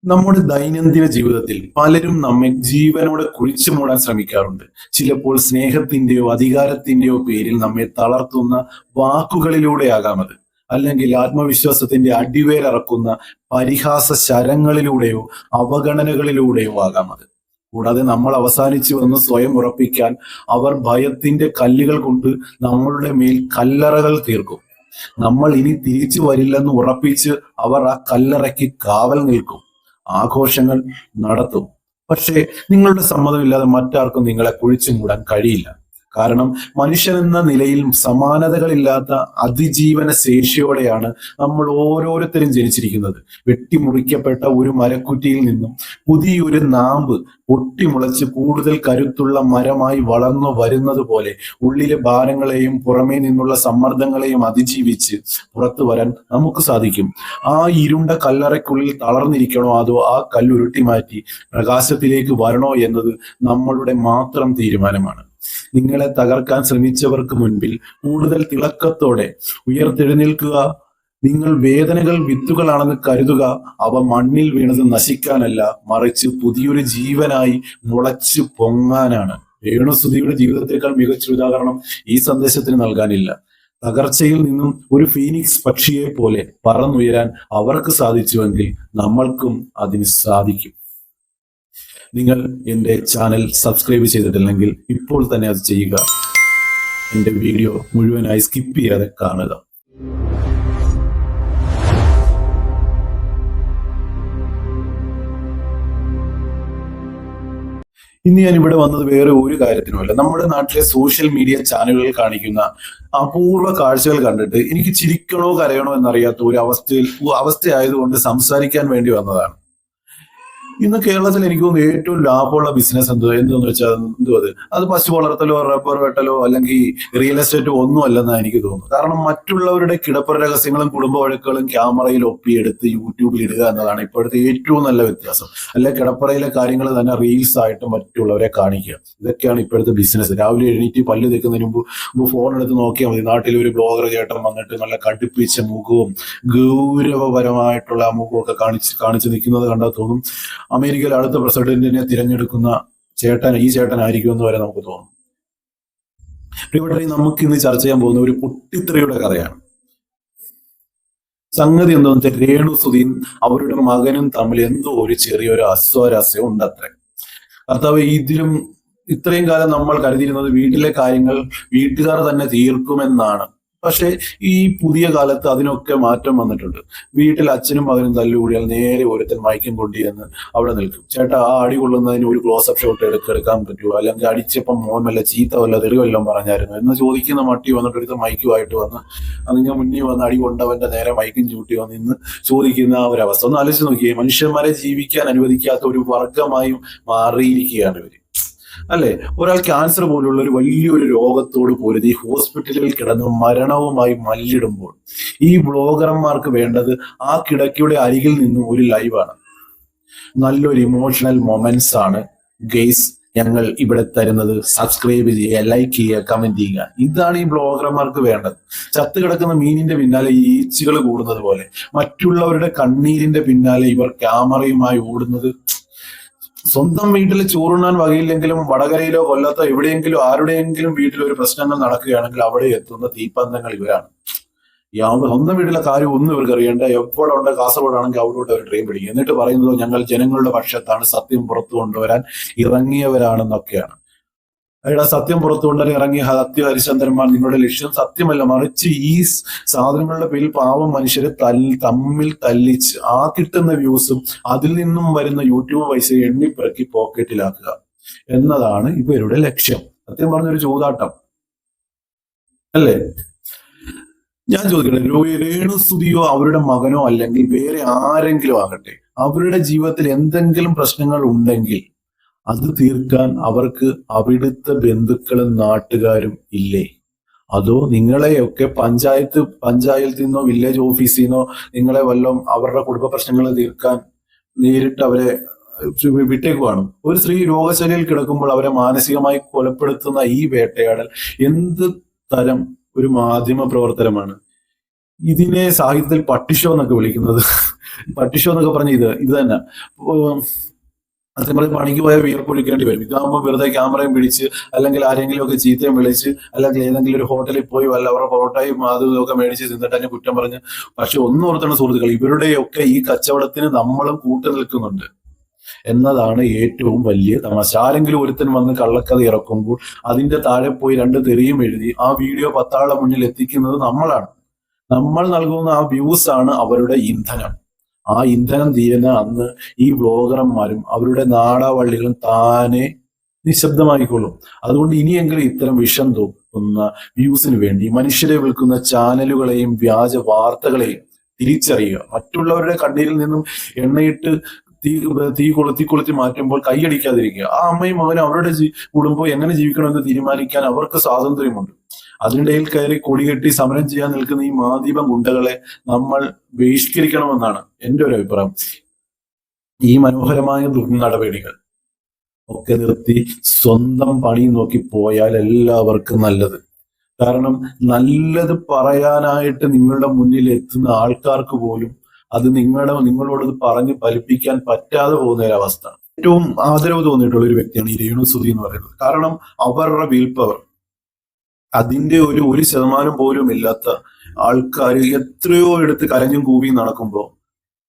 നമ്മുടെ ദൈനംദിന ജീവിതത്തിൽ പലരും നമ്മെ ജീവനോടെ കുഴിച്ചു മൂടാൻ ശ്രമിക്കാറുണ്ട്. ചിലപ്പോൾ സ്നേഹത്തിന്റെയോ അധികാരത്തിന്റെയോ പേരിൽ നമ്മെ തളർത്തുന്ന വാക്കുകളിലൂടെയാകാം അത്. അല്ലെങ്കിൽ ആത്മവിശ്വാസത്തിന്റെ അടിവേരറക്കുന്ന പരിഹാസ ശരങ്ങളിലൂടെയോ അവഗണനകളിലൂടെയോ ആകാം അത്. കൂടാതെ നമ്മൾ അവസാനിച്ചുവെന്ന് സ്വയം ഉറപ്പിക്കാൻ അവർ ഭയത്തിന്റെ കല്ലുകൾ കൊണ്ട് നമ്മളുടെ മേൽ കല്ലറകൾ തീർക്കും. നമ്മൾ ഇനി തിരിച്ചു വരില്ലെന്ന് ഉറപ്പിച്ച് അവർ ആ കല്ലറയ്ക്ക് കാവൽ നിൽക്കും. ആഘോഷങ്ങൾ നടത്തും. പക്ഷേ നിങ്ങളുടെ സമ്മതമില്ലാതെ മറ്റാർക്കും നിങ്ങളെ കുഴിച്ചു മൂടാൻ കഴിയില്ല. കാരണം മനുഷ്യൻ എന്ന നിലയിൽ സമാനതകളില്ലാത്ത അതിജീവന ശേഷിയോടെയാണ് നമ്മൾ ഓരോരുത്തരും ജനിച്ചിരിക്കുന്നത്. വെട്ടിമുറിക്കപ്പെട്ട ഒരു മരക്കുറ്റിയിൽ നിന്നും പുതിയൊരു നാമ്പ് പൊട്ടിമുളച്ച് കൂടുതൽ കരുത്തുള്ള മരമായി വളർന്നു വരുന്നത് പോലെ ഉള്ളിലെ ഭാരങ്ങളെയും പുറമേ നിന്നുള്ള സമ്മർദ്ദങ്ങളെയും അതിജീവിച്ച് പുറത്തു വരാൻ നമുക്ക് സാധിക്കും. ആ ഇരുണ്ട കല്ലറയ്ക്കുള്ളിൽ തളർന്നിരിക്കണോ അതോ ആ കല്ലുരുട്ടി മാറ്റി പ്രകാശത്തിലേക്ക് വരണോ എന്നത് നമ്മളുടെ മാത്രം തീരുമാനമാണ്. നിങ്ങളെ തകർക്കാൻ ശ്രമിച്ചവർക്ക് മുൻപിൽ കൂടുതൽ തിളക്കത്തോടെ ഉയർത്തെഴുന്നേൽക്കുക. നിങ്ങൾ വേദനകൾ വിത്തുകളാണെന്ന് കരുതുക. അവ മണ്ണിൽ വീണത് നശിക്കാനല്ല, മറിച്ച് പുതിയൊരു ജീവനായി മുളച്ചു പൊങ്ങാനാണ്. രേണുസുധിയുടെ ജീവിതത്തെക്കാൾ മികച്ച ഉദാഹരണം ഈ സന്ദേശത്തിന് നൽകാനില്ല. തകർച്ചയിൽ നിന്നും ഒരു ഫീനിക്സ് പക്ഷിയെ പോലെ പറന്നുയരാൻ അവർക്ക് സാധിച്ചുവെങ്കിൽ നമ്മൾക്കും അതിന് സാധിക്കും. നിങ്ങൾ എൻ്റെ ചാനൽ സബ്സ്ക്രൈബ് ചെയ്തിട്ടില്ലെങ്കിൽ ഇപ്പോൾ തന്നെ അത് ചെയ്യുക. എൻ്റെ വീഡിയോ മുഴുവനായി സ്കിപ്പ് ചെയ്യാതെ കാണുക. ഇന്ന് ഞാൻ ഇവിടെ വന്നത് വേറെ ഒരു കാര്യത്തിനുമല്ല. നമ്മുടെ നാട്ടിലെ സോഷ്യൽ മീഡിയ ചാനലുകളിൽ കാണിക്കുന്ന അപൂർവ കാഴ്ചകൾ കണ്ടിട്ട് എനിക്ക് ചിരിക്കണോ കരയണോ എന്നറിയാത്ത ഒരു അവസ്ഥയായതുകൊണ്ട് സംസാരിക്കാൻ വേണ്ടി വന്നതാണ്. ഇന്ന് കേരളത്തിൽ എനിക്ക് തോന്നുന്നു ഏറ്റവും ലാഭമുള്ള ബിസിനസ് എന്തെന്ന് വെച്ചാൽ അത് പശു വളർത്തലോ റബ്ബർ വെട്ടലോ അല്ലെങ്കിൽ റിയൽ എസ്റ്റേറ്റോ ഒന്നും അല്ലെന്നാണ് എനിക്ക് തോന്നുന്നു. കാരണം മറ്റുള്ളവരുടെ കിടപ്പറ രഹസ്യങ്ങളും കുടുംബ വഴക്കുകളും ക്യാമറയിൽ ഒപ്പിയെടുത്ത് യൂട്യൂബിൽ ഇടുക എന്നതാണ് ഇപ്പോഴത്തെ ഏറ്റവും നല്ല വ്യത്യാസം. അല്ലെ കിടപ്പറയിലെ കാര്യങ്ങൾ തന്നെ റീൽസ് ആയിട്ട് മറ്റുള്ളവരെ കാണിക്കുക. ഇതൊക്കെയാണ് ഇപ്പോഴത്തെ ബിസിനസ്. രാവിലെ എഴുന്നേറ്റ് പല്ല് തേക്കുന്നതിന് മുമ്പ് ഫോൺ എടുത്ത് നോക്കിയാൽ മതി. നാട്ടിൽ ഒരു ബ്ലോഗർ ചേട്ടൻ വന്നിട്ട് നല്ല കടുപ്പിച്ച മുഖവും ഗൗരവപരമായിട്ടുള്ള ആ മുഖമൊക്കെ കാണിച്ച് നിൽക്കുന്നത് കണ്ടാൽ തോന്നും അമേരിക്കയിൽ അടുത്ത പ്രസിഡന്റിനെ തിരഞ്ഞെടുക്കുന്ന ഈ ചേട്ടനായിരിക്കും എന്ന് വരെ നമുക്ക് തോന്നും. ഇവിടെ നമുക്ക് ഇന്ന് ചർച്ച ചെയ്യാൻ പോകുന്ന ഒരു പൊട്ടിത്തെറിയുടെ കഥയാണ്. സംഗതി എന്താണെന്ന് വെച്ചാൽ രേണുസുധിയും അവരുടെ മകനും തമ്മിൽ എന്തോ ഒരു ചെറിയൊരു അസ്വാരസ്യം ഉണ്ടത്രേ. കർത്താവ്, ഇത്രയും കാലം നമ്മൾ കരുതിയിരുന്നത് വീട്ടിലെ കാര്യങ്ങൾ വീട്ടുകാർ തന്നെ തീർക്കുമെന്നാണ്. പക്ഷെ ഈ പുതിയ കാലത്ത് അതിനൊക്കെ മാറ്റം വന്നിട്ടുണ്ട്. വീട്ടിൽ അച്ഛനും മകനും തല്ലുകൂടിയാൽ നേരെ ഒരുത്തൻ മയക്കും കൊണ്ടുചെന്ന് അവിടെ നിൽക്കും. ചേട്ടാ, ആ അടി കൊള്ളുന്നതിന് ഒരു ക്ലോസപ്പ് ഷോട്ട് എടുക്കാൻ പറ്റുമോ? അല്ലെങ്കിൽ അടിച്ചപ്പം മോൻ വല്ല ചീത്ത വല്ല തെറി വല്ലതും പറഞ്ഞായിരുന്നു എന്ന് ചോദിക്കുന്ന മട്ടി വന്നിട്ട് ഒരുത്തൻ മൈക്കുമായിട്ട് വന്ന് അതിങ്ങനെ മുന്നിൽ വന്ന് അടി കൊണ്ടവന്റെ നേരെ മൈക്കും ചൂട്ടി വന്ന് ഇന്ന് ചോദിക്കുന്ന ആ ഒരു അവസ്ഥ ഒന്ന് ആലോചിച്ച് നോക്കിയേ. മനുഷ്യന്മാരെ ജീവിക്കാൻ അനുവദിക്കാത്ത ഒരു വർഗമായും മാറിയിരിക്കുകയാണ് ഇവര്, അല്ലെ? ഒരാൾ ക്യാൻസർ പോലുള്ള ഒരു വലിയൊരു രോഗത്തോട് പൊരുതി ഹോസ്പിറ്റലിൽ കിടന്ന് മരണവുമായി മല്ലിടുമ്പോൾ ഈ ബ്ലോഗർമാർക്ക് വേണ്ടത് ആ കിടക്കയുടെ അരികിൽ നിന്നും ഒരു ലൈവാണ്. നല്ലൊരു ഇമോഷണൽ മൊമെന്റ്സ് ആണ് ഗെയ്സ് ഞങ്ങൾ ഇവിടെ തരുന്നത്. സബ്സ്ക്രൈബ് ചെയ്യുക, ലൈക്ക് ചെയ്യുക, കമന്റ് ചെയ്യുക. ഇതാണ് ഈ ബ്ലോഗർമാർക്ക് വേണ്ടത്. ചത്തു കിടക്കുന്ന മീനിന്റെ പിന്നാലെ ഈച്ചകൾ കൂടുന്നത് പോലെ മറ്റുള്ളവരുടെ കണ്ണീരിന്റെ പിന്നാലെ ഇവർ ക്യാമറയുമായി ഓടുന്നത്. സ്വന്തം വീട്ടിൽ ചോറുണ്ണാൻ വകയില്ലെങ്കിലും വടകരയിലോ കൊല്ലത്തോ എവിടെയെങ്കിലും ആരുടെയെങ്കിലും വീട്ടിൽ ഒരു പ്രശ്നങ്ങൾ നടക്കുകയാണെങ്കിൽ അവിടെ എത്തുന്ന തീപ്പന്തങ്ങൾ ഇവരാണ്. സ്വന്തം വീട്ടിലെ കാര്യം ഒന്നും ഇവർക്ക് അറിയേണ്ട. എവിടെ ഉണ്ട്, കാസർഗോഡാണെങ്കിൽ അവിടോട്ട് അവർ ട്രെയിൻ പിടിക്കും. എന്നിട്ട് പറയുന്നത് ഞങ്ങൾ ജനങ്ങളുടെ പക്ഷത്താണ്, സത്യം പുറത്തു കൊണ്ടുവരാൻ ഇറങ്ങിയവരാണെന്നൊക്കെയാണ്. അയാളുടെ സത്യം പുറത്തു കൊണ്ടുവരാൻ ഇറങ്ങിയ സത്യ ഹരിചന്ദ്രന്മാർ, നിങ്ങളുടെ ലക്ഷ്യം സത്യമല്ല, മറിച്ച് ഈ സാധനങ്ങളുടെ പേരിൽ പാവം മനുഷ്യരെ തമ്മിൽ തല്ലിച്ച് ആ കിട്ടുന്ന വ്യൂസും അതിൽ നിന്നും വരുന്ന യൂട്യൂബ് പൈസ എണ്ണിപ്പിറക്കി പോക്കറ്റിലാക്കുക എന്നതാണ് ഇവരുടെ ലക്ഷ്യം. സത്യം പറഞ്ഞൊരു ചൂതാട്ടം അല്ലേ? ഞാൻ ചോദിക്കട്ടെ, രേണുസുധിയോ അവരുടെ മകനോ അല്ലെങ്കിൽ വേറെ ആരെങ്കിലും ആകട്ടെ, അവരുടെ ജീവിതത്തിൽ എന്തെങ്കിലും പ്രശ്നങ്ങൾ ഉണ്ടെങ്കിൽ അത് തീർക്കാൻ അവർക്ക് അവിടുത്തെ ബന്ധുക്കളും നാട്ടുകാരും ഇല്ലേ? അതോ നിങ്ങളെയൊക്കെ പഞ്ചായത്തിൽ നിന്നോ വില്ലേജ് ഓഫീസിൽ നിന്നോ നിങ്ങളെ വല്ലതും അവരുടെ കുടുംബ പ്രശ്നങ്ങൾ തീർക്കാൻ നേരിട്ട് അവരെ വിട്ടേക്കുവാണ്? ഒരു സ്ത്രീ രോഗശൈലിയിൽ കിടക്കുമ്പോൾ അവരെ മാനസികമായി കൊലപ്പെടുത്തുന്ന ഈ വേട്ടയാടൽ എന്ത് തരം ഒരു മാധ്യമ പ്രവർത്തനമാണ്? ഇതിനെ സാഹിത്യത്തിൽ പട്ടിഷോ എന്നൊക്കെ വിളിക്കുന്നത്. പട്ടിഷോ എന്നൊക്കെ പറഞ്ഞ ഇത് തന്നെ. സത്യം പറഞ്ഞ് പണിക്ക് പോയാൽ വിയർപ്പൊലിക്കേണ്ടി വരും. ഇതാകുമ്പോൾ വെറുതെ ക്യാമറയും പിടിച്ച് അല്ലെങ്കിൽ ആരെങ്കിലും ഒക്കെ ചീത്തയും വിളിച്ച് അല്ലെങ്കിൽ ഏതെങ്കിലും ഒരു ഹോട്ടലിൽ പോയി വല്ല അവരുടെ പൊറോട്ടയും അതും ഇതൊക്കെ മേടിച്ച് തിന്നിട്ട് അതിനെ കുറ്റം പറഞ്ഞ്. പക്ഷെ ഒന്നോർത്തണം സുഹൃത്തുക്കൾ, ഇവരുടെയൊക്കെ ഈ കച്ചവടത്തിന് നമ്മളും കൂട്ടു നിൽക്കുന്നുണ്ട് എന്നതാണ് ഏറ്റവും വലിയ തമാശ. ആരെങ്കിലും ഒരുത്തൻ വന്ന് കള്ളക്കഥ ഇറക്കുമ്പോൾ അതിന്റെ താഴെ പോയി 2 തെറിയും എഴുതി ആ വീഡിയോ 10 ആളുടെ മുന്നിൽ എത്തിക്കുന്നത് നമ്മളാണ്. നമ്മൾ നൽകുന്ന ആ വ്യൂസ് ആണ് അവരുടെ ഇന്ധനം. ആ ഇന്ധനം തീരുന്ന അന്ന് ഈ വ്ളോഗർമാരും അവരുടെ നാടാവള്ളികളും താനെ നിശബ്ദമായിക്കൊള്ളും. അതുകൊണ്ട് ഇനിയെങ്കിലും ഇത്തരം വിഷം തോക്കുന്ന വ്യൂസിന് വേണ്ടി മനുഷ്യരെ വിൽക്കുന്ന ചാനലുകളെയും വ്യാജ വാർത്തകളെയും തിരിച്ചറിയുക. മറ്റുള്ളവരുടെ കണ്ണീരിൽ നിന്നും എണ്ണയിട്ട് തീ കൊളുത്തി മാറ്റുമ്പോൾ കൈയടിക്കാതിരിക്കുക. ആ അമ്മയും മകനും അവരുടെ കുടുംബം എങ്ങനെ ജീവിക്കണമെന്ന് തീരുമാനിക്കാൻ അവർക്ക് സ്വാതന്ത്ര്യമുണ്ട്. അതിനിടയിൽ കയറി കൊടികെട്ടി സമരം ചെയ്യാൻ നിൽക്കുന്ന ഈ മാധ്യമ ഗുണ്ടകളെ നമ്മൾ ബഹിഷ്കരിക്കണമെന്നാണ് എൻ്റെ ഒരു അഭിപ്രായം. ഈ മനോഹരമായ ദുർനടപടികൾ ഒക്കെ നിർത്തി സ്വന്തം പണി നോക്കി പോയാൽ എല്ലാവർക്കും നല്ലത്. കാരണം നല്ലത് പറയാനായിട്ട് നിങ്ങളുടെ മുന്നിൽ എത്തുന്ന ആൾക്കാർക്ക് പോലും അത് നിങ്ങളോട് പറഞ്ഞ് ഫലിപ്പിക്കാൻ പറ്റാതെ പോകുന്ന ഒരവസ്ഥ. ഏറ്റവും ആദരവ് തോന്നിയിട്ടുള്ള ഒരു വ്യക്തിയാണ് ഈ രേണു സുധി എന്ന് പറയുന്നത്. കാരണം അവരുടെ വിൽ പവർ അതിന്റെ 1% പോലും ഇല്ലാത്ത ആൾക്കാർ എത്രയോ എടുത്ത് കരഞ്ഞും കൂവിയും നടക്കുമ്പോൾ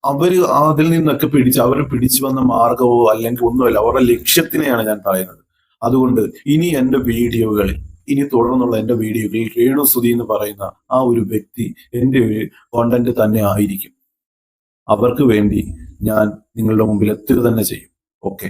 അവര് അതിൽ നിന്നൊക്കെ അവർ പിടിച്ചു വന്ന മാർഗമോ അല്ലെങ്കിൽ ഒന്നുമല്ല, അവരുടെ ലക്ഷ്യത്തിനെയാണ് ഞാൻ പറയുന്നത്. അതുകൊണ്ട് ഇനി തുടർന്നുള്ള എന്റെ വീഡിയോകളിൽ രേണു സുധി എന്ന് പറയുന്ന ആ ഒരു വ്യക്തി എന്റെ ഒരു കോണ്ടന്റ് തന്നെ ആയിരിക്കും. അവർക്ക് വേണ്ടി ഞാൻ നിങ്ങളുടെ മുമ്പിൽ എത്തുക തന്നെ ചെയ്യും. ഓക്കെ.